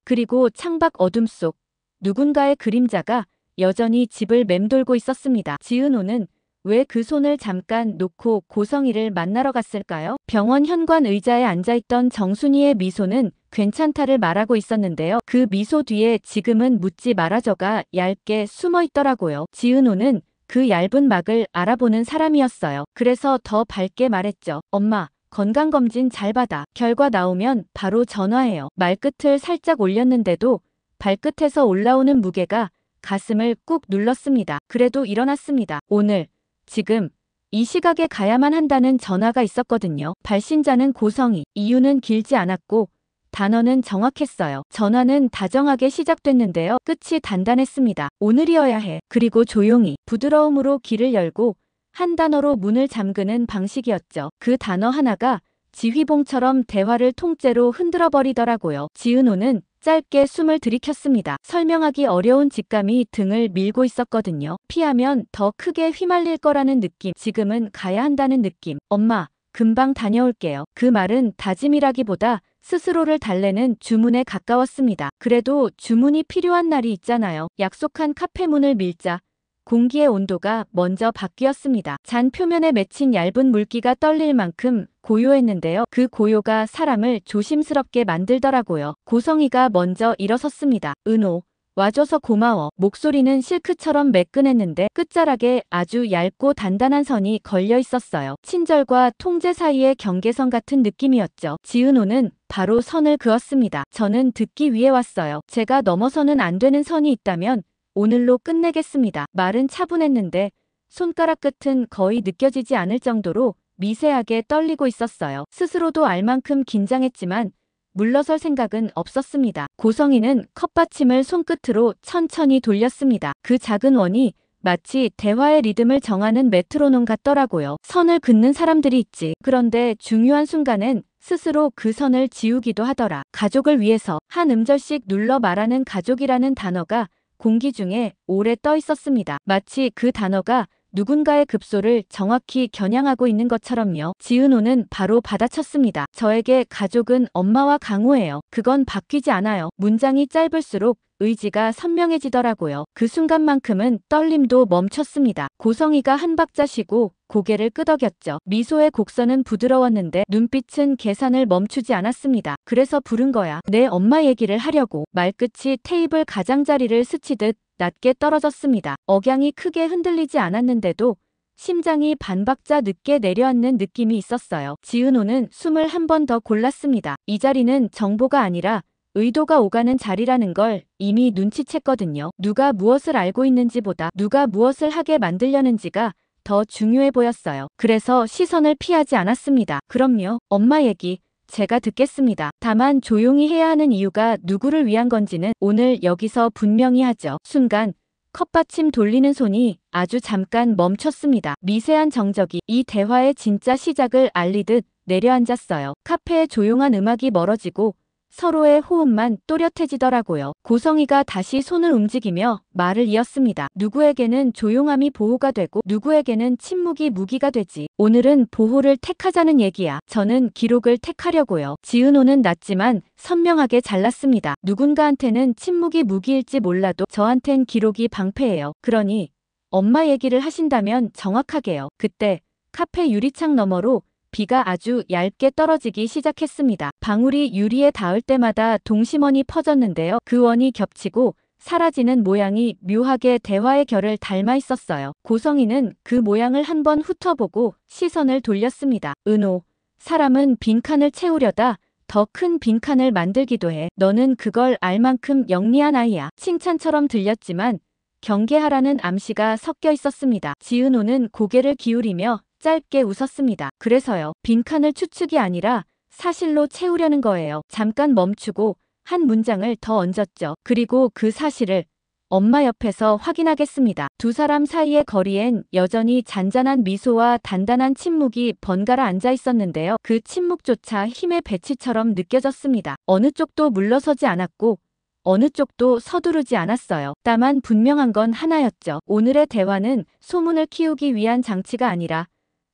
그리고 창밖 어둠 속 누군가의 그림자가 여전히 집을 맴돌고 있었습니다. 지은호는 왜 그 손을 잠깐 놓고 고성이를 만나러 갔을까요? 병원 현관 의자에 앉아있던 정순이의 미소는 괜찮다를 말하고 있었는데요. 그 미소 뒤에 지금은 묻지 말아줘가 얇게 숨어 있더라고요. 지은호는 그 얇은 막을 알아보는 사람이었어요. 그래서 더 밝게 말했죠. 엄마, 건강검진 잘 받아. 결과 나오면 바로 전화해요. 말끝을 살짝 올렸는데도 발끝에서 올라오는 무게가 가슴을 꾹 눌렀습니다. 그래도 일어났습니다. 오늘, 지금, 이 시각에 가야만 한다는 전화가 있었거든요. 발신자는 고성이. 이유는 길지 않았고 단어는 정확했어요. 전화는 다정하게 시작됐는데요. 끝이 단단했습니다. 오늘이어야 해. 그리고 조용히 부드러움으로 길을 열고 한 단어로 문을 잠그는 방식이었죠. 그 단어 하나가 지휘봉처럼 대화를 통째로 흔들어 버리더라고요. 지은호는 짧게 숨을 들이켰습니다. 설명하기 어려운 직감이 등을 밀고 있었거든요. 피하면 더 크게 휘말릴 거라는 느낌. 지금은 가야 한다는 느낌. 엄마, 금방 다녀올게요. 그 말은 다짐이라기보다 스스로를 달래는 주문에 가까웠습니다. 그래도 주문이 필요한 날이 있잖아요. 약속한 카페 문을 밀자 공기의 온도가 먼저 바뀌었습니다. 잔 표면에 맺힌 얇은 물기가 떨릴 만큼 고요했는데요. 그 고요가 사람을 조심스럽게 만들더라고요. 고성이가 먼저 일어섰습니다. 은호, 와줘서 고마워. 목소리는 실크처럼 매끈했는데 끝자락에 아주 얇고 단단한 선이 걸려 있었어요. 친절과 통제 사이의 경계선 같은 느낌이었죠. 지은호는 바로 선을 그었습니다. 저는 듣기 위해 왔어요. 제가 넘어서는 안 되는 선이 있다면 오늘로 끝내겠습니다. 말은 차분했는데 손가락 끝은 거의 느껴지지 않을 정도로 미세하게 떨리고 있었어요. 스스로도 알 만큼 긴장했지만 물러설 생각은 없었습니다. 고성이는 컵받침을 손끝으로 천천히 돌렸습니다. 그 작은 원이 마치 대화의 리듬을 정하는 메트로놈 같더라고요. 선을 긋는 사람들이 있지. 그런데 중요한 순간엔 스스로 그 선을 지우기도 하더라. 가족을 위해서 한 음절씩 눌러 말하는 가족이라는 단어가 공기 중에 오래 떠 있었습니다. 마치 그 단어가 누군가의 급소를 정확히 겨냥하고 있는 것처럼요. 지은호는 바로 받아쳤습니다. 저에게 가족은 엄마와 강호예요. 그건 바뀌지 않아요. 문장이 짧을수록 의지가 선명해지더라고요. 그 순간만큼은 떨림도 멈췄습니다. 고성이가 한 박자 쉬고 고개를 끄덕였죠. 미소의 곡선은 부드러웠는데 눈빛은 계산을 멈추지 않았습니다. 그래서 부른 거야. 내 엄마 얘기를 하려고. 말끝이 테이블 가장자리를 스치듯 낮게 떨어졌습니다. 억양이 크게 흔들리지 않았는데도 심장이 반박자 늦게 내려앉는 느낌이 있었어요. 지은호는 숨을 한 번 더 골랐습니다. 이 자리는 정보가 아니라 의도가 오가는 자리라는 걸 이미 눈치챘거든요. 누가 무엇을 알고 있는지보다 누가 무엇을 하게 만들려는지가 더 중요해 보였어요. 그래서 시선을 피하지 않았습니다. 그럼요, 엄마 얘기 제가 듣겠습니다. 다만 조용히 해야 하는 이유가 누구를 위한 건지는 오늘 여기서 분명히 하죠. 순간 컵받침 돌리는 손이 아주 잠깐 멈췄습니다. 미세한 정적이 이 대화의 진짜 시작을 알리듯 내려앉았어요. 카페의 조용한 음악이 멀어지고 서로의 호흡만 또렷해지더라고요. 고성이가 다시 손을 움직이며 말을 이었습니다. 누구에게는 조용함이 보호가 되고 누구에게는 침묵이 무기가 되지. 오늘은 보호를 택하자는 얘기야. 저는 기록을 택하려고요. 지은호는 낮지만 선명하게 잘랐습니다. 누군가한테는 침묵이 무기일지 몰라도 저한텐 기록이 방패예요. 그러니 엄마 얘기를 하신다면 정확하게요. 그때 카페 유리창 너머로 비가 아주 얇게 떨어지기 시작했습니다. 방울이 유리에 닿을 때마다 동심원이 퍼졌는데요. 그 원이 겹치고 사라지는 모양이 묘하게 대화의 결을 닮아 있었어요. 고성이는 그 모양을 한번 훑어보고 시선을 돌렸습니다. 은호, 사람은 빈칸을 채우려다 더 큰 빈칸을 만들기도 해. 너는 그걸 알 만큼 영리한 아이야. 칭찬처럼 들렸지만 경계하라는 암시가 섞여 있었습니다. 지은호는 고개를 기울이며 짧게 웃었습니다. 그래서요. 빈칸을 추측이 아니라 사실로 채우려는 거예요. 잠깐 멈추고 한 문장을 더 얹었죠. 그리고 그 사실을 엄마 옆에서 확인하겠습니다. 두 사람 사이의 거리엔 여전히 잔잔한 미소와 단단한 침묵이 번갈아 앉아 있었는데요. 그 침묵조차 힘의 배치처럼 느껴졌습니다. 어느 쪽도 물러서지 않았고 어느 쪽도 서두르지 않았어요. 다만 분명한 건 하나였죠. 오늘의 대화는 소문을 키우기 위한 장치가 아니라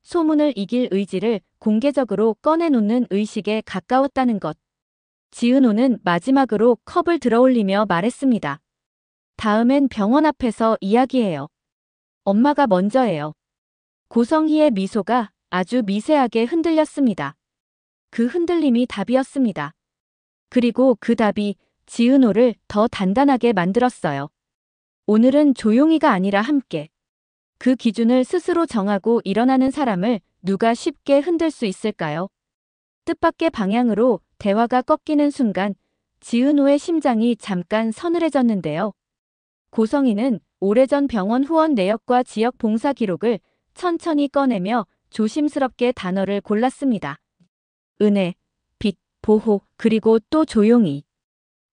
소문을 이길 의지를 공개적으로 꺼내놓는 의식에 가까웠다는 것. 지은호는 마지막으로 컵을 들어올리며 말했습니다. 다음엔 병원 앞에서 이야기해요. 엄마가 먼저예요. 고성희의 미소가 아주 미세하게 흔들렸습니다. 그 흔들림이 답이었습니다. 그리고 그 답이 지은호를 더 단단하게 만들었어요. 오늘은 조용히가 아니라 함께. 그 기준을 스스로 정하고 일어나는 사람을 누가 쉽게 흔들 수 있을까요? 뜻밖의 방향으로 대화가 꺾이는 순간 지은호의 심장이 잠깐 서늘해졌는데요. 고성희는 오래전 병원 후원 내역과 지역 봉사 기록을 천천히 꺼내며 조심스럽게 단어를 골랐습니다. 은혜, 빚, 보호, 그리고 또 조용히.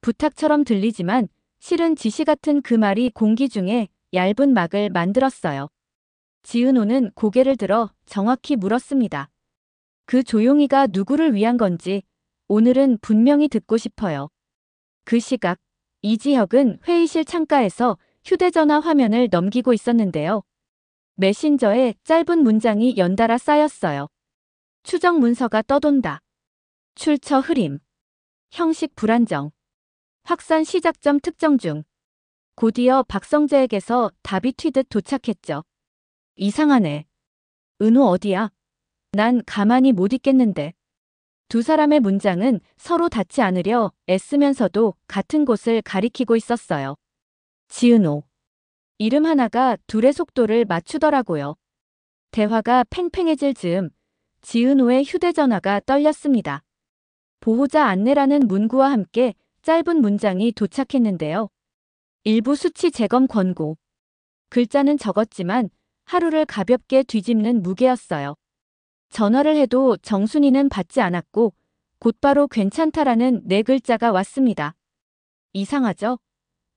부탁처럼 들리지만 실은 지시 같은 그 말이 공기 중에 얇은 막을 만들었어요. 지은호는 고개를 들어 정확히 물었습니다. 그 조용히가 누구를 위한 건지 오늘은 분명히 듣고 싶어요. 그 시각 이지혁은 회의실 창가에서 휴대전화 화면을 넘기고 있었는데요. 메신저에 짧은 문장이 연달아 쌓였어요. 추적 문서가 떠돈다. 출처 흐림. 형식 불안정. 확산 시작점 특정 중. 곧이어 박성재에게서 답이 튀듯 도착했죠. 이상하네. 은호 어디야? 난 가만히 못 있겠는데. 두 사람의 문장은 서로 닿지 않으려 애쓰면서도 같은 곳을 가리키고 있었어요. 지은호. 이름 하나가 둘의 속도를 맞추더라고요. 대화가 팽팽해질 즈음 지은호의 휴대전화가 떨렸습니다. 보호자 안내라는 문구와 함께 짧은 문장이 도착했는데요. 일부 수치 재검 권고. 글자는 적었지만 하루를 가볍게 뒤집는 무게였어요. 전화를 해도 정순이는 받지 않았고 곧바로 괜찮다라는 네 글자가 왔습니다. 이상하죠?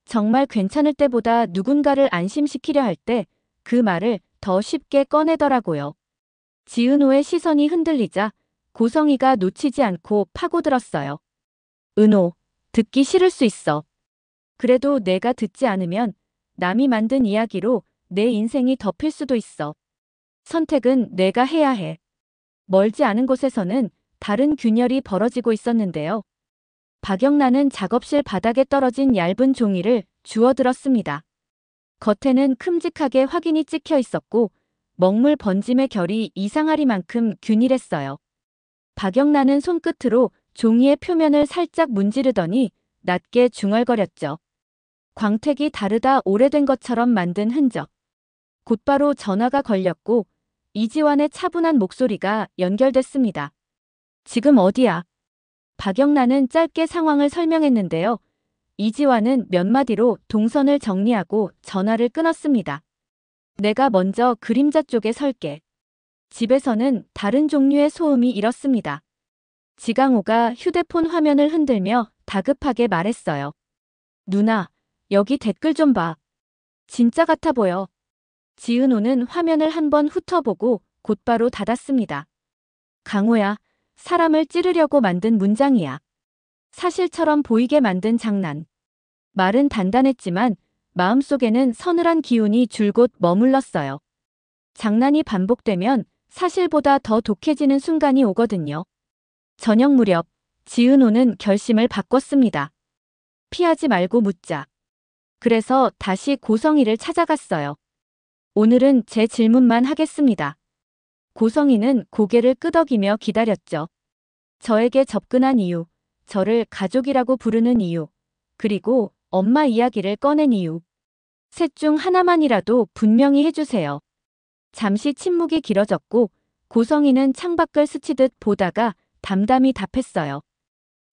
정말 괜찮을 때보다 누군가를 안심시키려 할 때 그 말을 더 쉽게 꺼내더라고요. 지은호의 시선이 흔들리자 고성희가 놓치지 않고 파고들었어요. 은호, 듣기 싫을 수 있어. 그래도 내가 듣지 않으면 남이 만든 이야기로 내 인생이 덮일 수도 있어. 선택은 내가 해야 해. 멀지 않은 곳에서는 다른 균열이 벌어지고 있었는데요. 박영란은 작업실 바닥에 떨어진 얇은 종이를 주워들었습니다. 겉에는 큼직하게 확인이 찍혀 있었고 먹물 번짐의 결이 이상하리만큼 균일했어요. 박영란은 손끝으로 종이의 표면을 살짝 문지르더니 낮게 중얼거렸죠. 광택이 다르다 오래된 것처럼 만든 흔적. 곧바로 전화가 걸렸고 이지환의 차분한 목소리가 연결됐습니다. 지금 어디야? 박영란은 짧게 상황을 설명했는데요. 이지환은 몇 마디로 동선을 정리하고 전화를 끊었습니다. 내가 먼저 그림자 쪽에 설게. 집에서는 다른 종류의 소음이 일었습니다. 지강호가 휴대폰 화면을 흔들며 다급하게 말했어요. 누나, 여기 댓글 좀 봐. 진짜 같아 보여. 지은호는 화면을 한번 훑어보고 곧바로 닫았습니다. 강호야, 사람을 찌르려고 만든 문장이야. 사실처럼 보이게 만든 장난. 말은 단단했지만 마음속에는 서늘한 기운이 줄곧 머물렀어요. 장난이 반복되면 사실보다 더 독해지는 순간이 오거든요. 저녁 무렵 지은호는 결심을 바꿨습니다. 피하지 말고 묻자. 그래서 다시 고성희를 찾아갔어요. 오늘은 제 질문만 하겠습니다. 고성희는 고개를 끄덕이며 기다렸죠. 저에게 접근한 이유, 저를 가족이라고 부르는 이유, 그리고 엄마 이야기를 꺼낸 이유. 셋 중 하나만이라도 분명히 해주세요. 잠시 침묵이 길어졌고 고성희는 창밖을 스치듯 보다가 담담히 답했어요.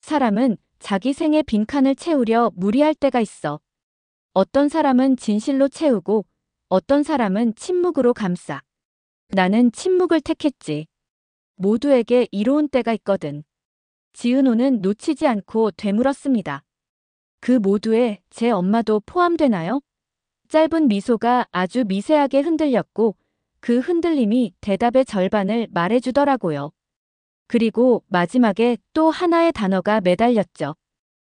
사람은 자기 생의 빈칸을 채우려 무리할 때가 있어. 어떤 사람은 진실로 채우고 어떤 사람은 침묵으로 감싸. 나는 침묵을 택했지. 모두에게 이로운 때가 있거든. 지은호는 놓치지 않고 되물었습니다. 그 모두에 제 엄마도 포함되나요? 짧은 미소가 아주 미세하게 흔들렸고 그 흔들림이 대답의 절반을 말해주더라고요. 그리고 마지막에 또 하나의 단어가 매달렸죠.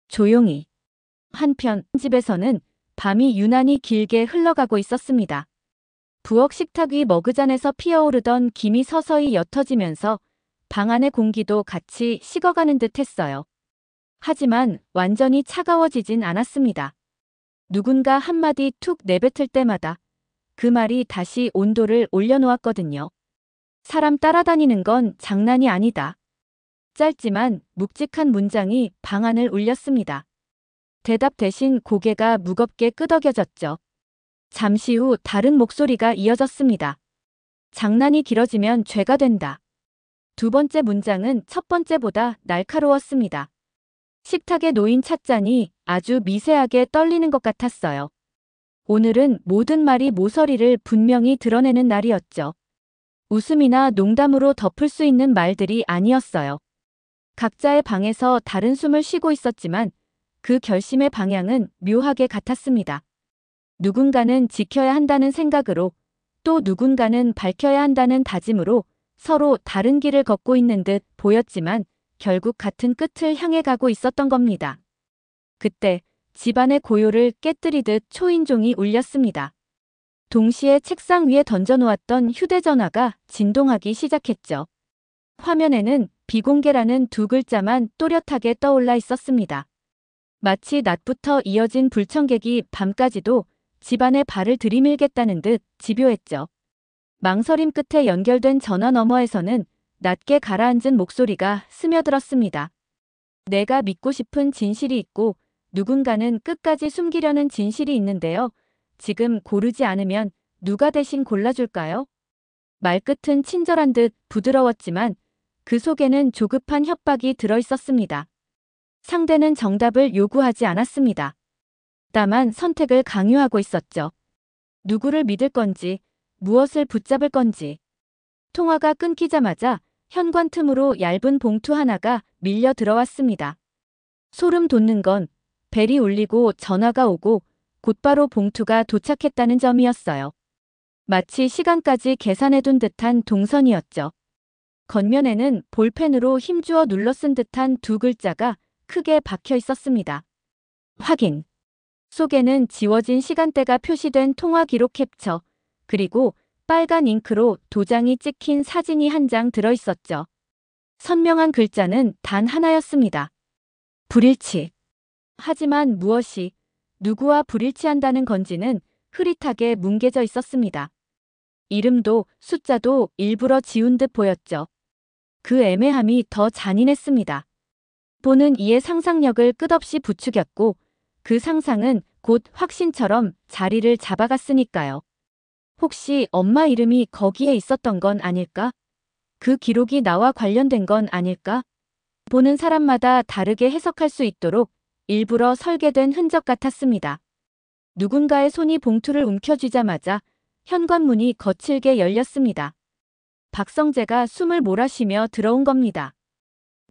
조용히. 한편 집에서는 밤이 유난히 길게 흘러가고 있었습니다. 부엌 식탁 위 머그잔에서 피어오르던 김이 서서히 옅어지면서 방 안의 공기도 같이 식어가는 듯 했어요. 하지만 완전히 차가워지진 않았습니다. 누군가 한마디 툭 내뱉을 때마다 그 말이 다시 온도를 올려놓았거든요. 사람 따라다니는 건 장난이 아니다. 짧지만 묵직한 문장이 방안을 울렸습니다. 대답 대신 고개가 무겁게 끄덕여졌죠. 잠시 후 다른 목소리가 이어졌습니다. 장난이 길어지면 죄가 된다. 두 번째 문장은 첫 번째보다 날카로웠습니다. 식탁에 놓인 찻잔이 아주 미세하게 떨리는 것 같았어요. 오늘은 모든 말이 모서리를 분명히 드러내는 날이었죠. 웃음이나 농담으로 덮을 수 있는 말들이 아니었어요. 각자의 방에서 다른 숨을 쉬고 있었지만 그 결심의 방향은 묘하게 같았습니다. 누군가는 지켜야 한다는 생각으로, 또 누군가는 밝혀야 한다는 다짐으로 서로 다른 길을 걷고 있는 듯 보였지만 결국 같은 끝을 향해 가고 있었던 겁니다. 그때 집안의 고요를 깨뜨리듯 초인종이 울렸습니다. 동시에 책상 위에 던져놓았던 휴대전화가 진동하기 시작했죠. 화면에는 비공개라는 두 글자만 또렷하게 떠올라 있었습니다. 마치 낮부터 이어진 불청객이 밤까지도 집안에 발을 들이밀겠다는 듯 집요했죠. 망설임 끝에 연결된 전화 너머에서는 낮게 가라앉은 목소리가 스며들었습니다. 내가 믿고 싶은 진실이 있고 누군가는 끝까지 숨기려는 진실이 있는데요. 지금 고르지 않으면 누가 대신 골라줄까요? 말끝은 친절한 듯 부드러웠지만 그 속에는 조급한 협박이 들어있었습니다. 상대는 정답을 요구하지 않았습니다. 다만 선택을 강요하고 있었죠. 누구를 믿을 건지, 무엇을 붙잡을 건지. 통화가 끊기자마자 현관 틈으로 얇은 봉투 하나가 밀려 들어왔습니다. 소름 돋는 건 벨이 울리고 전화가 오고 곧바로 봉투가 도착했다는 점이었어요. 마치 시간까지 계산해둔 듯한 동선이었죠. 겉면에는 볼펜으로 힘주어 눌러 쓴 듯한 두 글자가 크게 박혀 있었습니다. 확인. 속에는 지워진 시간대가 표시된 통화 기록 캡처, 그리고 빨간 잉크로 도장이 찍힌 사진이 한 장 들어있었죠. 선명한 글자는 단 하나였습니다. 불일치. 하지만 무엇이 누구와 불일치한다는 건지는 흐릿하게 뭉개져 있었습니다. 이름도 숫자도 일부러 지운 듯 보였죠. 그 애매함이 더 잔인했습니다. 보는 이의 상상력을 끝없이 부추겼고 그 상상은 곧 확신처럼 자리를 잡아갔으니까요. 혹시 엄마 이름이 거기에 있었던 건 아닐까? 그 기록이 나와 관련된 건 아닐까? 보는 사람마다 다르게 해석할 수 있도록 일부러 설계된 흔적 같았습니다. 누군가의 손이 봉투를 움켜쥐자마자 현관문이 거칠게 열렸습니다. 박성재가 숨을 몰아쉬며 들어온 겁니다.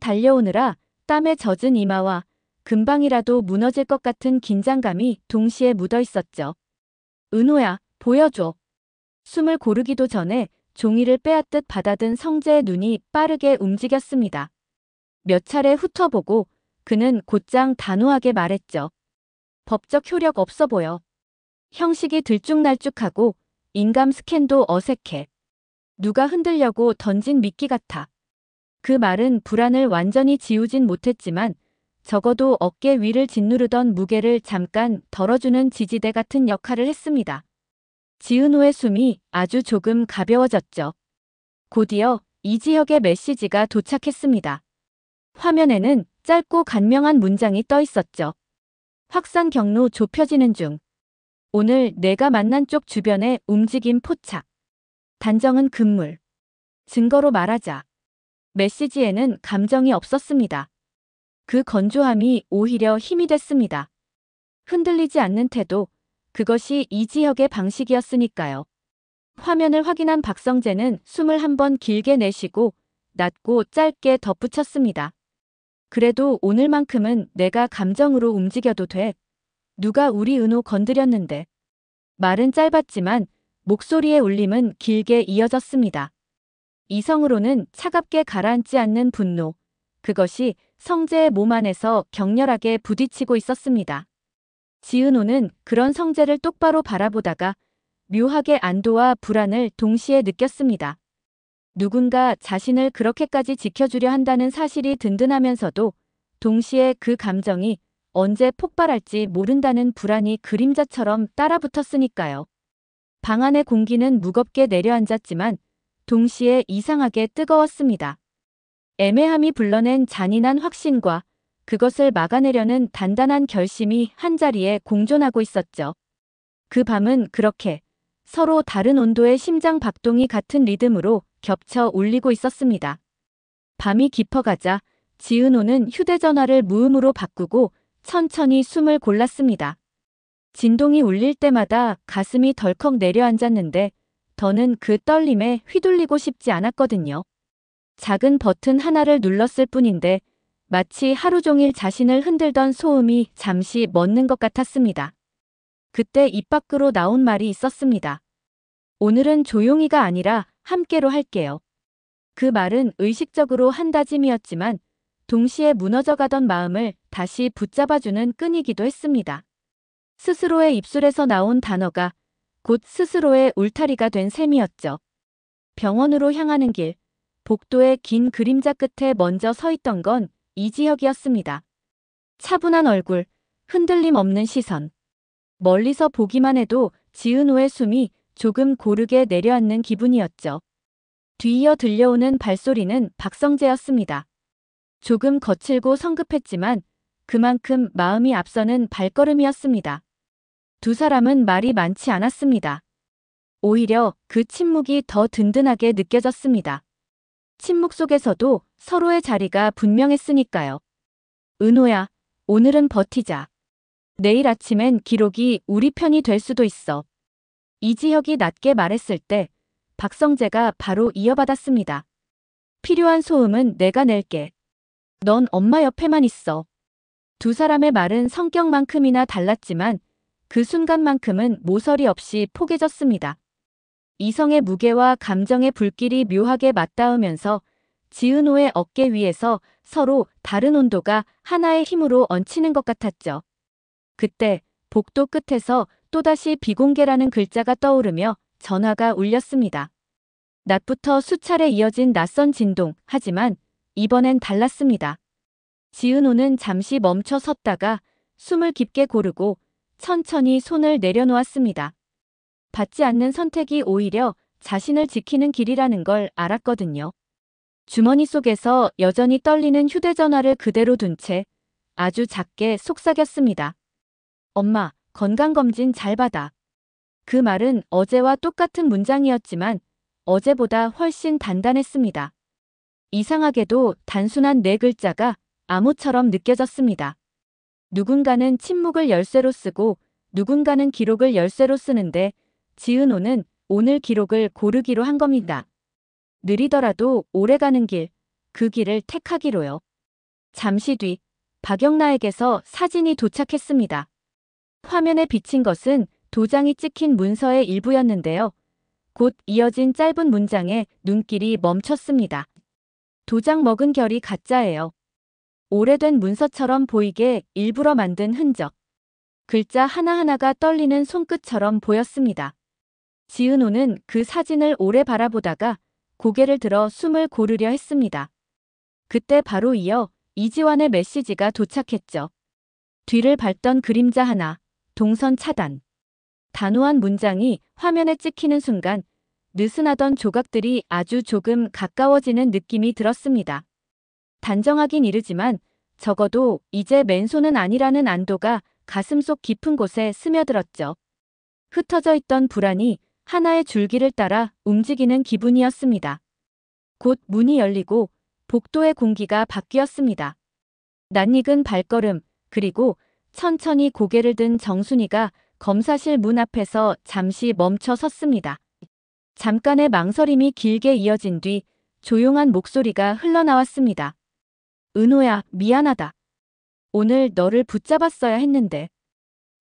달려오느라 땀에 젖은 이마와 금방이라도 무너질 것 같은 긴장감이 동시에 묻어 있었죠. 은호야, 보여줘. 숨을 고르기도 전에 종이를 빼앗듯 받아든 성재의 눈이 빠르게 움직였습니다. 몇 차례 훑어보고 그는 곧장 단호하게 말했죠. 법적 효력 없어 보여. 형식이 들쭉날쭉하고 인감 스캔도 어색해. 누가 흔들려고 던진 미끼 같아. 그 말은 불안을 완전히 지우진 못했지만 적어도 어깨 위를 짓누르던 무게를 잠깐 덜어주는 지지대 같은 역할을 했습니다. 지은호의 숨이 아주 조금 가벼워졌죠. 곧이어 이지혁의 메시지가 도착했습니다. 화면에는 짧고 간명한 문장이 떠 있었죠. 확산 경로 좁혀지는 중. 오늘 내가 만난 쪽 주변에 움직임 포착. 단정은 금물. 증거로 말하자. 메시지에는 감정이 없었습니다. 그 건조함이 오히려 힘이 됐습니다. 흔들리지 않는 태도, 그것이 이지혁의 방식이었으니까요. 화면을 확인한 박성재는 숨을 한번 길게 내쉬고 낮고 짧게 덧붙였습니다. 그래도 오늘만큼은 내가 감정으로 움직여도 돼. 누가 우리 은호 건드렸는데. 말은 짧았지만 목소리의 울림은 길게 이어졌습니다. 이성으로는 차갑게 가라앉지 않는 분노. 그것이 성재의 몸 안에서 격렬하게 부딪히고 있었습니다. 지은호는 그런 성재를 똑바로 바라보다가 묘하게 안도와 불안을 동시에 느꼈습니다. 누군가 자신을 그렇게까지 지켜주려 한다는 사실이 든든하면서도 동시에 그 감정이 언제 폭발할지 모른다는 불안이 그림자처럼 따라붙었으니까요. 방 안의 공기는 무겁게 내려앉았지만 동시에 이상하게 뜨거웠습니다. 애매함이 불러낸 잔인한 확신과 그것을 막아내려는 단단한 결심이 한자리에 공존하고 있었죠. 그 밤은 그렇게 서로 다른 온도의 심장 박동이 같은 리듬으로 겹쳐 울리고 있었습니다. 밤이 깊어가자 지은호는 휴대전화를 무음으로 바꾸고 천천히 숨을 골랐습니다. 진동이 울릴 때마다 가슴이 덜컥 내려앉았는데 더는 그 떨림에 휘둘리고 싶지 않았거든요. 작은 버튼 하나를 눌렀을 뿐인데 마치 하루 종일 자신을 흔들던 소음이 잠시 멎는 것 같았습니다. 그때 입 밖으로 나온 말이 있었습니다. 오늘은 조용히가 아니라 함께로 할게요. 그 말은 의식적으로 한 다짐이었지만 동시에 무너져가던 마음을 다시 붙잡아주는 끈이기도 했습니다. 스스로의 입술에서 나온 단어가 곧 스스로의 울타리가 된 셈이었죠. 병원으로 향하는 길, 복도의 긴 그림자 끝에 먼저 서 있던 건 이지혁이었습니다. 차분한 얼굴, 흔들림 없는 시선. 멀리서 보기만 해도 지은호의 숨이 조금 고르게 내려앉는 기분이었죠. 뒤이어 들려오는 발소리는 박성재였습니다. 조금 거칠고 성급했지만 그만큼 마음이 앞서는 발걸음이었습니다. 두 사람은 말이 많지 않았습니다. 오히려 그 침묵이 더 든든하게 느껴졌습니다. 침묵 속에서도 서로의 자리가 분명했으니까요. 은호야, 오늘은 버티자. 내일 아침엔 기록이 우리 편이 될 수도 있어. 이지혁이 낮게 말했을 때 박성재가 바로 이어받았습니다. 필요한 소음은 내가 낼게. 넌 엄마 옆에만 있어. 두 사람의 말은 성격만큼이나 달랐지만 그 순간만큼은 모서리 없이 포개졌습니다. 이성의 무게와 감정의 불길이 묘하게 맞닿으면서 지은호의 어깨 위에서 서로 다른 온도가 하나의 힘으로 얹히는 것 같았죠. 그때 복도 끝에서 또다시 비공개라는 글자가 떠오르며 전화가 울렸습니다. 낮부터 수차례 이어진 낯선 진동, 하지만 이번엔 달랐습니다. 지은호는 잠시 멈춰 섰다가 숨을 깊게 고르고 천천히 손을 내려놓았습니다. 받지 않는 선택이 오히려 자신을 지키는 길이라는 걸 알았거든요. 주머니 속에서 여전히 떨리는 휴대전화를 그대로 둔 채 아주 작게 속삭였습니다. 엄마, 건강검진 잘 받아. 그 말은 어제와 똑같은 문장이었지만 어제보다 훨씬 단단했습니다. 이상하게도 단순한 네 글자가 암호처럼 느껴졌습니다. 누군가는 침묵을 열쇠로 쓰고 누군가는 기록을 열쇠로 쓰는데 지은호는 오늘 기록을 고르기로 한 겁니다. 느리더라도 오래가는 길, 그 길을 택하기로요. 잠시 뒤 박영나에게서 사진이 도착했습니다. 화면에 비친 것은 도장이 찍힌 문서의 일부였는데요. 곧 이어진 짧은 문장에 눈길이 멈췄습니다. 도장 먹은 결이 가짜예요. 오래된 문서처럼 보이게 일부러 만든 흔적. 글자 하나하나가 떨리는 손끝처럼 보였습니다. 지은호는 그 사진을 오래 바라보다가 고개를 들어 숨을 고르려 했습니다. 그때 바로 이어 이지환의 메시지가 도착했죠. 뒤를 밟던 그림자 하나, 동선 차단. 단호한 문장이 화면에 찍히는 순간 느슨하던 조각들이 아주 조금 가까워지는 느낌이 들었습니다. 단정하긴 이르지만 적어도 이제 맨손은 아니라는 안도가 가슴속 깊은 곳에 스며들었죠. 흩어져 있던 불안이 하나의 줄기를 따라 움직이는 기분이었습니다. 곧 문이 열리고 복도의 공기가 바뀌었습니다. 낯익은 발걸음, 그리고 천천히 고개를 든 정순이가 검사실 문 앞에서 잠시 멈춰 섰습니다. 잠깐의 망설임이 길게 이어진 뒤 조용한 목소리가 흘러나왔습니다. 은호야, 미안하다. 오늘 너를 붙잡았어야 했는데.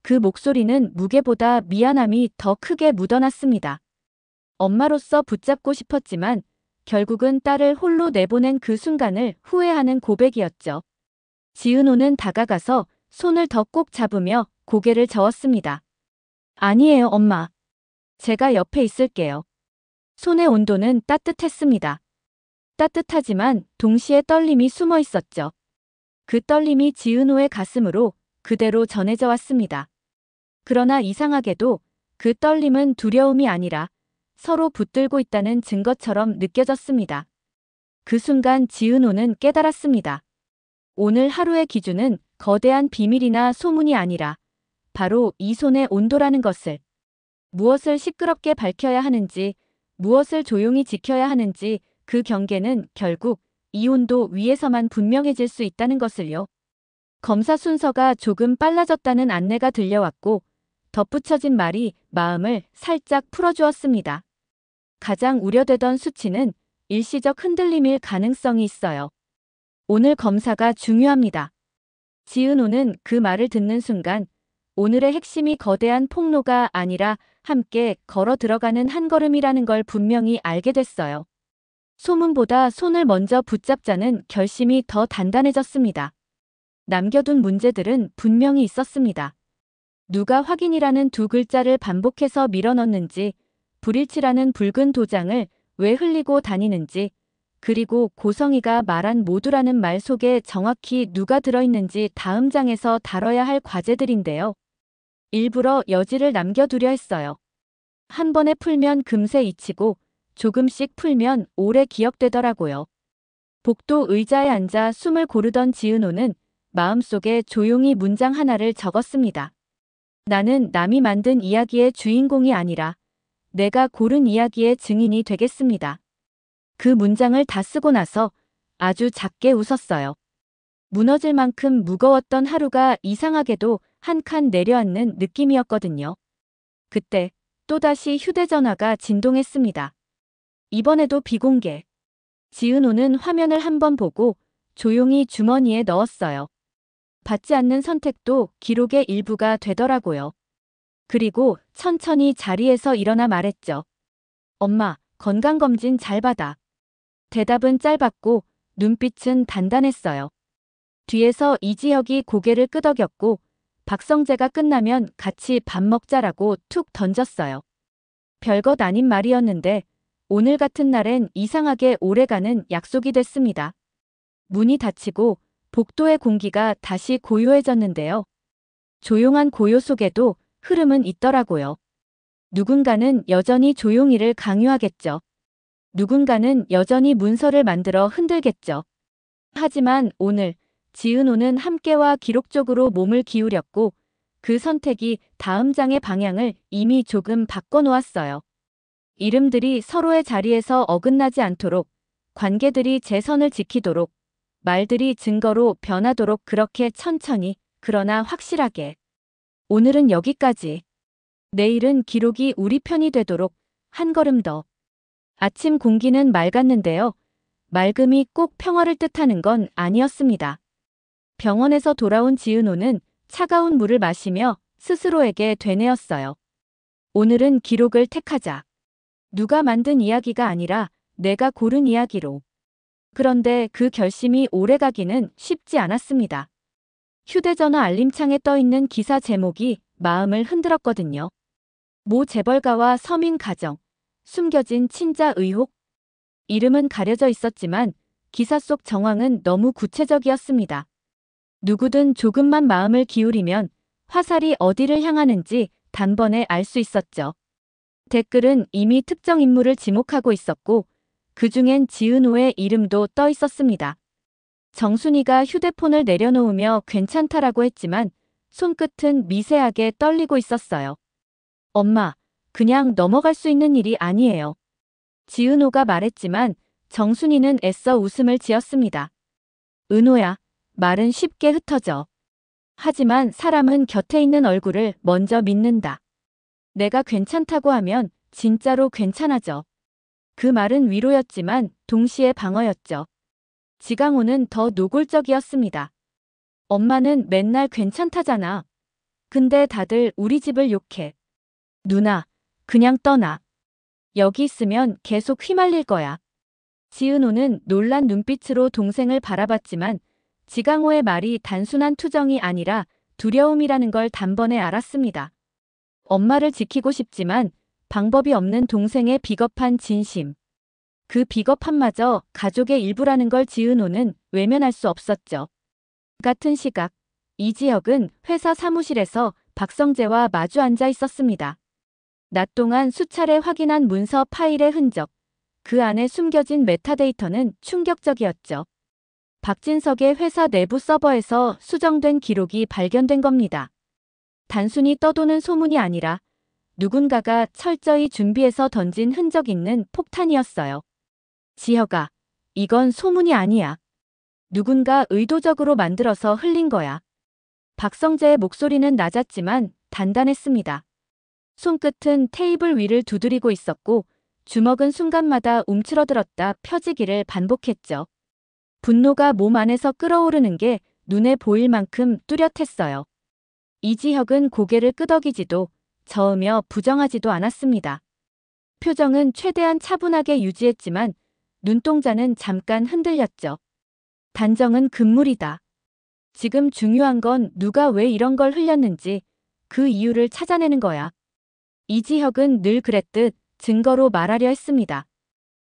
그 목소리는 무게보다 미안함이 더 크게 묻어났습니다. 엄마로서 붙잡고 싶었지만 결국은 딸을 홀로 내보낸 그 순간을 후회하는 고백이었죠. 지은호는 다가가서 손을 더 꼭 잡으며 고개를 저었습니다. 아니에요, 엄마. 제가 옆에 있을게요. 손의 온도는 따뜻했습니다. 따뜻하지만 동시에 떨림이 숨어 있었죠. 그 떨림이 지은호의 가슴으로 그대로 전해져 왔습니다. 그러나 이상하게도 그 떨림은 두려움이 아니라 서로 붙들고 있다는 증거처럼 느껴졌습니다. 그 순간 지은호는 깨달았습니다. 오늘 하루의 기준은 거대한 비밀이나 소문이 아니라 바로 이 손의 온도라는 것을. 무엇을 시끄럽게 밝혀야 하는지, 무엇을 조용히 지켜야 하는지 그 경계는 결국 이 온도 위에서만 분명해질 수 있다는 것을요. 검사 순서가 조금 빨라졌다는 안내가 들려왔고 덧붙여진 말이 마음을 살짝 풀어주었습니다. 가장 우려되던 수치는 일시적 흔들림일 가능성이 있어요. 오늘 검사가 중요합니다. 지은호는 그 말을 듣는 순간 오늘의 핵심이 거대한 폭로가 아니라 함께 걸어 들어가는 한 걸음이라는 걸 분명히 알게 됐어요. 소문보다 손을 먼저 붙잡자는 결심이 더 단단해졌습니다. 남겨둔 문제들은 분명히 있었습니다. 누가 확인이라는 두 글자를 반복해서 밀어넣는지, 불일치라는 붉은 도장을 왜 흘리고 다니는지, 그리고 고성이가 말한 모두라는 말 속에 정확히 누가 들어있는지 다음 장에서 다뤄야 할 과제들인데요. 일부러 여지를 남겨두려 했어요. 한 번에 풀면 금세 잊히고 조금씩 풀면 오래 기억되더라고요. 복도 의자에 앉아 숨을 고르던 지은호는 마음속에 조용히 문장 하나를 적었습니다. 나는 남이 만든 이야기의 주인공이 아니라 내가 고른 이야기의 증인이 되겠습니다. 그 문장을 다 쓰고 나서 아주 작게 웃었어요. 무너질 만큼 무거웠던 하루가 이상하게도 한 칸 내려앉는 느낌이었거든요. 그때 또다시 휴대전화가 진동했습니다. 이번에도 비공개. 지은호는 화면을 한번 보고 조용히 주머니에 넣었어요. 받지 않는 선택도 기록의 일부가 되더라고요. 그리고 천천히 자리에서 일어나 말했죠. 엄마, 건강검진 잘 받아. 대답은 짧았고 눈빛은 단단했어요. 뒤에서 이지혁이 고개를 끄덕였고 박성재가 끝나면 같이 밥 먹자라고 툭 던졌어요. 별것 아닌 말이었는데 오늘 같은 날엔 이상하게 오래가는 약속이 됐습니다. 문이 닫히고 복도의 공기가 다시 고요해졌는데요. 조용한 고요 속에도 흐름은 있더라고요. 누군가는 여전히 조용히를 강요하겠죠. 누군가는 여전히 문서를 만들어 흔들겠죠. 하지만 오늘 지은호는 함께와 기록적으로 몸을 기울였고 그 선택이 다음 장의 방향을 이미 조금 바꿔놓았어요. 이름들이 서로의 자리에서 어긋나지 않도록, 관계들이 제 선을 지키도록, 말들이 증거로 변하도록 그렇게 천천히, 그러나 확실하게. 오늘은 여기까지. 내일은 기록이 우리 편이 되도록 한 걸음 더. 아침 공기는 맑았는데요. 맑음이 꼭 평화를 뜻하는 건 아니었습니다. 병원에서 돌아온 지은호는 차가운 물을 마시며 스스로에게 되뇌었어요. 오늘은 기록을 택하자. 누가 만든 이야기가 아니라 내가 고른 이야기로. 그런데 그 결심이 오래가기는 쉽지 않았습니다. 휴대전화 알림창에 떠있는 기사 제목이 마음을 흔들었거든요. 모 재벌가와 서민 가정, 숨겨진 친자 의혹. 이름은 가려져 있었지만 기사 속 정황은 너무 구체적이었습니다. 누구든 조금만 마음을 기울이면 화살이 어디를 향하는지 단번에 알 수 있었죠. 댓글은 이미 특정 인물을 지목하고 있었고 그중엔 지은호의 이름도 떠 있었습니다. 정순이가 휴대폰을 내려놓으며 괜찮다라고 했지만 손끝은 미세하게 떨리고 있었어요. 엄마, 그냥 넘어갈 수 있는 일이 아니에요. 지은호가 말했지만 정순이는 애써 웃음을 지었습니다. 은호야, 말은 쉽게 흩어져. 하지만 사람은 곁에 있는 얼굴을 먼저 믿는다. 내가 괜찮다고 하면 진짜로 괜찮아져. 그 말은 위로였지만 동시에 방어였죠. 지강호는 더 노골적이었습니다. 엄마는 맨날 괜찮다잖아. 근데 다들 우리 집을 욕해. 누나, 그냥 떠나. 여기 있으면 계속 휘말릴 거야. 지은호는 놀란 눈빛으로 동생을 바라봤지만 지강호의 말이 단순한 투정이 아니라 두려움이라는 걸 단번에 알았습니다. 엄마를 지키고 싶지만 방법이 없는 동생의 비겁한 진심. 그 비겁함마저 가족의 일부라는 걸 지은호는 외면할 수 없었죠. 같은 시각, 이지혁은 회사 사무실에서 박성재와 마주 앉아 있었습니다. 낮 동안 수차례 확인한 문서 파일의 흔적, 그 안에 숨겨진 메타데이터는 충격적이었죠. 박진석의 회사 내부 서버에서 수정된 기록이 발견된 겁니다. 단순히 떠도는 소문이 아니라 누군가가 철저히 준비해서 던진 흔적 있는 폭탄이었어요. 지혁아, 이건 소문이 아니야. 누군가 의도적으로 만들어서 흘린 거야. 박성재의 목소리는 낮았지만 단단했습니다. 손끝은 테이블 위를 두드리고 있었고 주먹은 순간마다 움츠러들었다 펴지기를 반복했죠. 분노가 몸 안에서 끓어오르는 게 눈에 보일 만큼 뚜렷했어요. 이지혁은 고개를 끄덕이지도 저으며 부정하지도 않았습니다. 표정은 최대한 차분하게 유지했지만 눈동자는 잠깐 흔들렸죠. 단정은 금물이다. 지금 중요한 건 누가 왜 이런 걸 흘렸는지 그 이유를 찾아내는 거야. 이지혁은 늘 그랬듯 증거로 말하려 했습니다.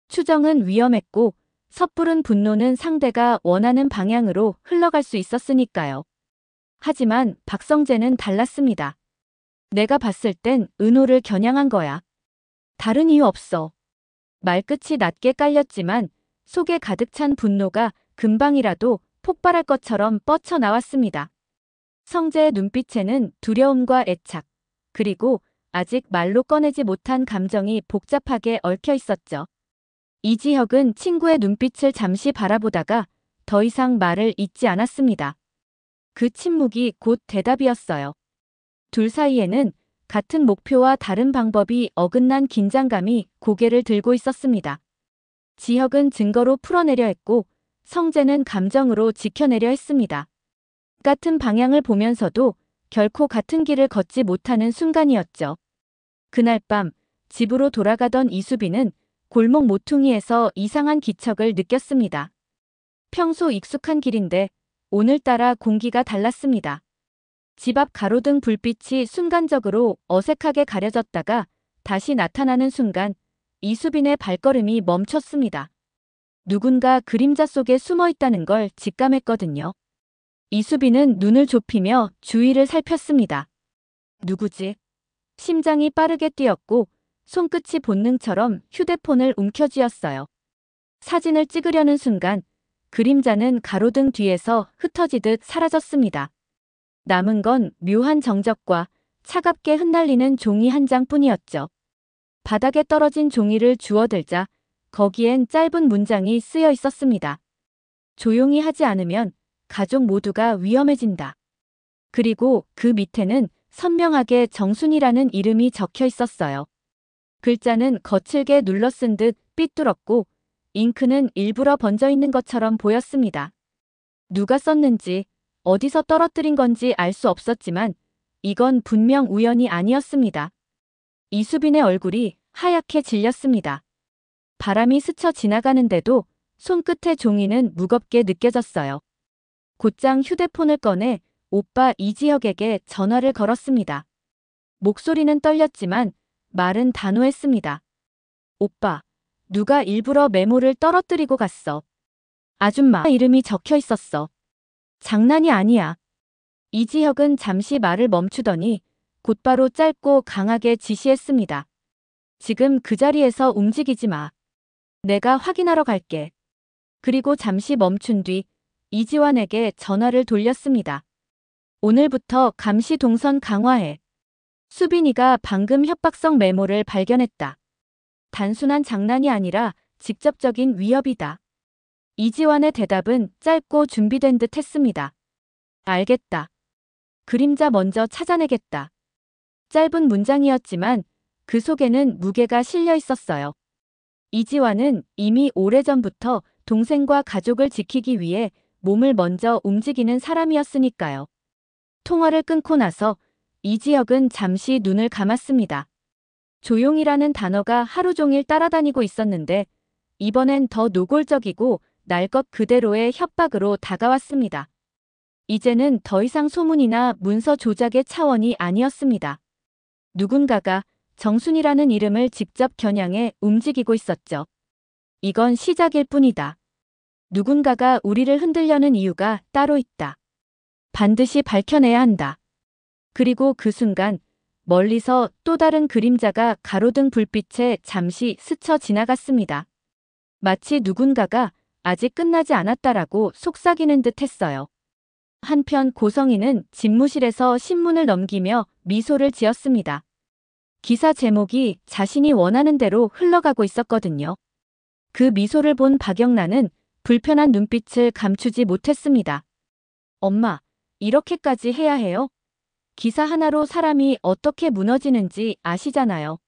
추정은 위험했고 섣부른 분노는 상대가 원하는 방향으로 흘러갈 수 있었으니까요. 하지만 박성재는 달랐습니다. 내가 봤을 땐 은호를 겨냥한 거야. 다른 이유 없어. 말끝이 낮게 깔렸지만 속에 가득 찬 분노가 금방이라도 폭발할 것처럼 뻗쳐나왔습니다. 성재의 눈빛에는 두려움과 애착, 그리고 아직 말로 꺼내지 못한 감정이 복잡하게 얽혀 있었죠. 이지혁은 친구의 눈빛을 잠시 바라보다가 더 이상 말을 잇지 않았습니다. 그 침묵이 곧 대답이었어요. 둘 사이에는 같은 목표와 다른 방법이 어긋난 긴장감이 고개를 들고 있었습니다. 지혁은 증거로 풀어내려 했고 성재는 감정으로 지켜내려 했습니다. 같은 방향을 보면서도 결코 같은 길을 걷지 못하는 순간이었죠. 그날 밤 집으로 돌아가던 이수빈은 골목 모퉁이에서 이상한 기척을 느꼈습니다. 평소 익숙한 길인데 오늘따라 공기가 달랐습니다. 집 앞 가로등 불빛이 순간적으로 어색하게 가려졌다가 다시 나타나는 순간 이수빈의 발걸음이 멈췄습니다. 누군가 그림자 속에 숨어 있다는 걸 직감했거든요. 이수빈은 눈을 좁히며 주위를 살폈습니다. 누구지? 심장이 빠르게 뛰었고 손끝이 본능처럼 휴대폰을 움켜쥐었어요. 사진을 찍으려는 순간 그림자는 가로등 뒤에서 흩어지듯 사라졌습니다. 남은 건 묘한 정적과 차갑게 흩날리는 종이 한 장뿐이었죠. 바닥에 떨어진 종이를 주워들자 거기엔 짧은 문장이 쓰여 있었습니다. 조용히 하지 않으면 가족 모두가 위험해진다. 그리고 그 밑에는 선명하게 정순이라는 이름이 적혀 있었어요. 글자는 거칠게 눌러 쓴 듯 삐뚤었고 잉크는 일부러 번져 있는 것처럼 보였습니다. 누가 썼는지 어디서 떨어뜨린 건지 알 수 없었지만 이건 분명 우연이 아니었습니다. 이수빈의 얼굴이 하얗게 질렸습니다. 바람이 스쳐 지나가는데도 손끝의 종이는 무겁게 느껴졌어요. 곧장 휴대폰을 꺼내 오빠 이지혁에게 전화를 걸었습니다. 목소리는 떨렸지만 말은 단호했습니다. 오빠, 누가 일부러 메모를 떨어뜨리고 갔어. 아줌마 이름이 적혀 있었어. 장난이 아니야. 이지혁은 잠시 말을 멈추더니 곧바로 짧고 강하게 지시했습니다. 지금 그 자리에서 움직이지 마. 내가 확인하러 갈게. 그리고 잠시 멈춘 뒤 이지환에게 전화를 돌렸습니다. 오늘부터 감시 동선 강화해. 수빈이가 방금 협박성 메모를 발견했다. 단순한 장난이 아니라 직접적인 위협이다. 이지환의 대답은 짧고 준비된 듯 했습니다. 알겠다. 그림자 먼저 찾아내겠다. 짧은 문장이었지만 그 속에는 무게가 실려 있었어요. 이지환은 이미 오래전부터 동생과 가족을 지키기 위해 몸을 먼저 움직이는 사람이었으니까요. 통화를 끊고 나서 이지혁은 잠시 눈을 감았습니다. 조용이라는 단어가 하루 종일 따라다니고 있었는데 이번엔 더 노골적이고 날 것 그대로의 협박으로 다가왔습니다. 이제는 더 이상 소문이나 문서 조작의 차원이 아니었습니다. 누군가가 정순이라는 이름을 직접 겨냥해 움직이고 있었죠. 이건 시작일 뿐이다. 누군가가 우리를 흔들려는 이유가 따로 있다. 반드시 밝혀내야 한다. 그리고 그 순간 멀리서 또 다른 그림자가 가로등 불빛에 잠시 스쳐 지나갔습니다. 마치 누군가가 아직 끝나지 않았다라고 속삭이는 듯 했어요. 한편 고성이는 집무실에서 신문을 넘기며 미소를 지었습니다. 기사 제목이 자신이 원하는 대로 흘러가고 있었거든요. 그 미소를 본 박영란은 불편한 눈빛을 감추지 못했습니다. 엄마, 이렇게까지 해야 해요? 기사 하나로 사람이 어떻게 무너지는지 아시잖아요.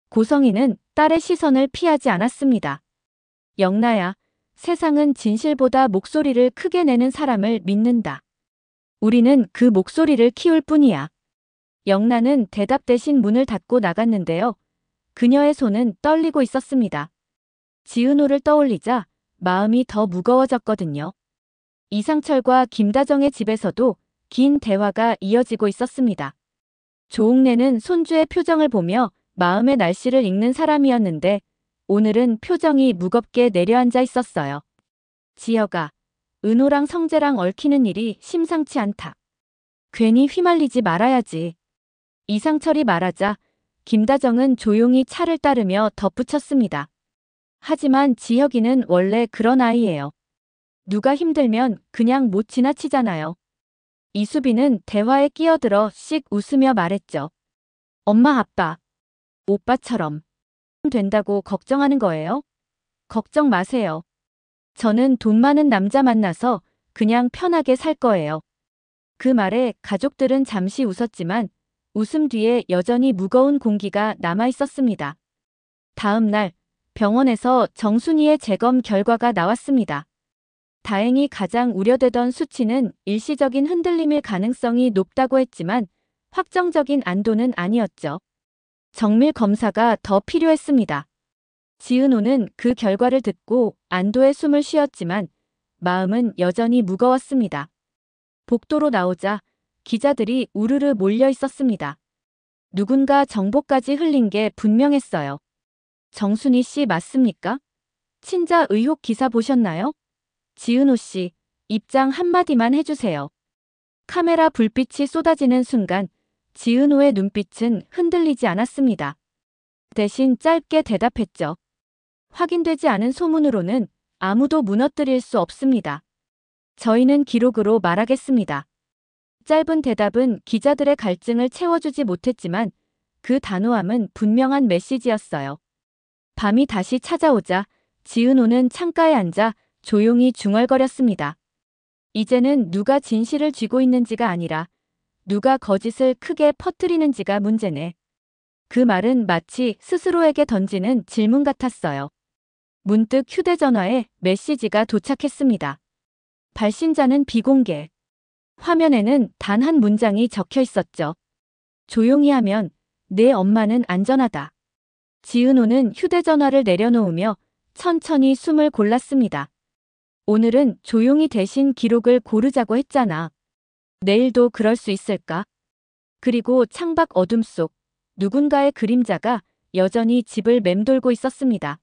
고성이는 딸의 시선을 피하지 않았습니다. 영나야, 세상은 진실보다 목소리를 크게 내는 사람을 믿는다. 우리는 그 목소리를 키울 뿐이야. 영나는 대답 대신 문을 닫고 나갔는데요. 그녀의 손은 떨리고 있었습니다. 지은호를 떠올리자 마음이 더 무거워졌거든요. 이상철과 김다정의 집에서도 긴 대화가 이어지고 있었습니다. 조옥래는 손주의 표정을 보며 마음의 날씨를 읽는 사람이었는데 오늘은 표정이 무겁게 내려앉아 있었어요. 지혁아, 은호랑 성재랑 얽히는 일이 심상치 않다. 괜히 휘말리지 말아야지. 이상철이 말하자 김다정은 조용히 차를 따르며 덧붙였습니다. 하지만 지혁이는 원래 그런 아이예요. 누가 힘들면 그냥 못 지나치잖아요. 이수빈은 대화에 끼어들어 씩 웃으며 말했죠. 엄마 아빠, 오빠처럼 된다고 걱정하는 거예요? 걱정 마세요. 저는 돈 많은 남자 만나서 그냥 편하게 살 거예요. 그 말에 가족들은 잠시 웃었지만 웃음 뒤에 여전히 무거운 공기가 남아 있었습니다. 다음 날 병원에서 정순이의 재검 결과가 나왔습니다. 다행히 가장 우려되던 수치는 일시적인 흔들림일 가능성이 높다고 했지만 확정적인 안도는 아니었죠. 정밀 검사가 더 필요했습니다. 지은호는 그 결과를 듣고 안도의 숨을 쉬었지만 마음은 여전히 무거웠습니다. 복도로 나오자 기자들이 우르르 몰려 있었습니다. 누군가 정보까지 흘린 게 분명했어요. 정순이 씨 맞습니까? 친자 의혹 기사 보셨나요? 지은호 씨, 입장 한마디만 해주세요. 카메라 불빛이 쏟아지는 순간 지은호의 눈빛은 흔들리지 않았습니다. 대신 짧게 대답했죠. 확인되지 않은 소문으로는 아무도 무너뜨릴 수 없습니다. 저희는 기록으로 말하겠습니다. 짧은 대답은 기자들의 갈증을 채워주지 못했지만 그 단호함은 분명한 메시지였어요. 밤이 다시 찾아오자 지은호는 창가에 앉아 조용히 중얼거렸습니다. 이제는 누가 진실을 쥐고 있는지가 아니라 누가 거짓을 크게 퍼뜨리는지가 문제네. 그 말은 마치 스스로에게 던지는 질문 같았어요. 문득 휴대전화에 메시지가 도착했습니다. 발신자는 비공개. 화면에는 단 한 문장이 적혀 있었죠. 조용히 하면 내 엄마는 안전하다. 지은호는 휴대전화를 내려놓으며 천천히 숨을 골랐습니다. 오늘은 조용히 대신 기록을 고르자고 했잖아. 내일도 그럴 수 있을까? 그리고 창밖 어둠 속 누군가의 그림자가 여전히 집을 맴돌고 있었습니다.